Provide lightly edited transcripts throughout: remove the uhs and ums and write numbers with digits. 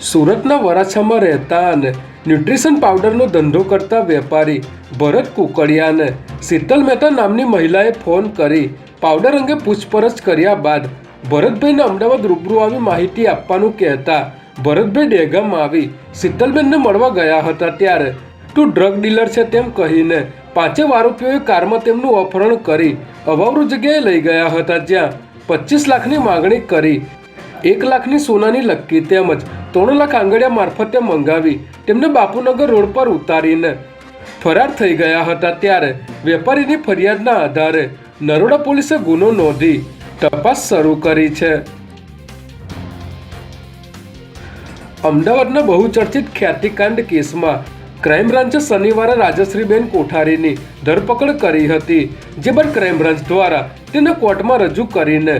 સુરતના વરાછામાં રહેતા અને ન્યુટ્રિશન પાવડરનો ધંધો કરતા વેપારી ભરત કુકડિયાને શીતલ મહેતા નામની મહિલાએ ફોન કરી પાવડર અંગે પૂછપરછ કર્યા બાદ ભરતભાઈને અમદાવાદ રૂબરૂ આવી માહિતી આપવાનું કહેતા ભરતભાઈ ડેગામ આવી શીતલબેનને મળવા ગયા હતા ત્યારે તું ડ્રગ ડીલર છે તેમ કહીને પાંચેય આરોપીઓએ કારમાં તેમનું અપહરણ કરી અવાવરૂ જગ્યાએ લઈ ગયા હતા, જ્યાં 25 લાખની માગણી કરી 1 લાખની સોનાની લક્કી તેમજ 3 લાખ આંગળીયા મારફતે મંગાવી તેમને બાપુનગર રોડ પર ઉતારીને ફરાર થઈ ગયા હતા ત્યારે વેપારીની ફરિયાદના આધારે નરોડા પોલીસે ગુનો નોંધી તપાસ શરૂ કરી છે। અમદાવાદના બહુચર્ચિત ખ્યાતિકાંડ કેસમાં ક્રાઇમ બ્રાન્ચે શનિવારે રાજશ્રીબેન કોઠારીની ધરપકડ કરી હતી, જે બાદ ક્રાઇમ બ્રાન્ચ દ્વારા તેને કોર્ટમાં રજૂ કરીને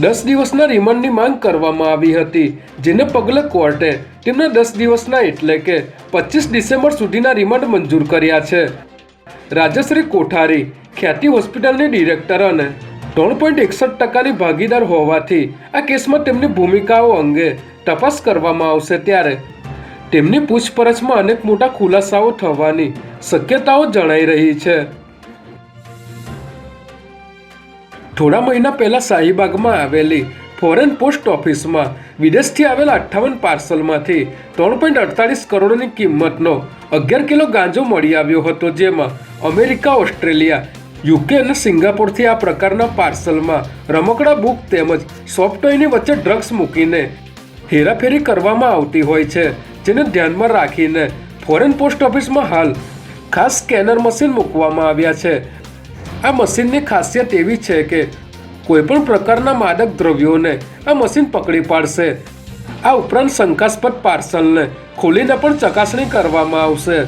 10 દિવસના રિમાન્ડની માંગ કરવામાં આવી હતી, જેને પગલે કોર્ટે તેમના 10 દિવસના એટલે કે 25 ડિસેમ્બર સુધીના રિમાન્ડ મંજૂર કર્યા છે। રાજશ્રી કોઠારી ખ્યાતિ હોસ્પિટલની ડિરેક્ટર અને 3.61% ભાગીદાર હોવાથી આ કેસમાં તેમની ભૂમિકાઓ અંગે તપાસ કરવામાં આવશે ત્યારે તેમની પૂછપરછમાં અનેક મોટા ખુલાસાઓ થવાની શક્યતાઓ જણાઈ રહી છે। થોડા મહિના પહેલા શાહીબાગમાં આવેલી ફોરેન પોસ્ટ ઓફિસમાં વિદેશથી આવેલા 58 પાર્સલમાંથી 3.48 કરોડની કિંમતનો 11 કિલો ગાંજો મળી આવ્યો હતો, જેમાં અમેરિકા, ઓસ્ટ્રેલિયા, યુકે અને સિંગાપોરથી આ પ્રકારના પાર્સલમાં રમકડા બુક તેમજ સોફ્ટ ટોયની વચ્ચે ડ્રગ્સ મૂકીને હેરાફેરી કરવામાં આવતી હોય છે, જેને ધ્યાનમાં રાખીને ફોરેન પોસ્ટ ઓફિસમાં હાલ ખાસ સ્કેનર મશીન મૂકવામાં આવ્યા છે। આ મશીનની ખાસિયત એવી છે કે કોઈપણ પ્રકારના માદક દ્રવ્યોને આ મશીન પકડી પાડશે। આ ઉપરાંત શંકાસ્પદ પાર્સલને ખોલીને પણ ચકાસણી કરવામાં આવશે।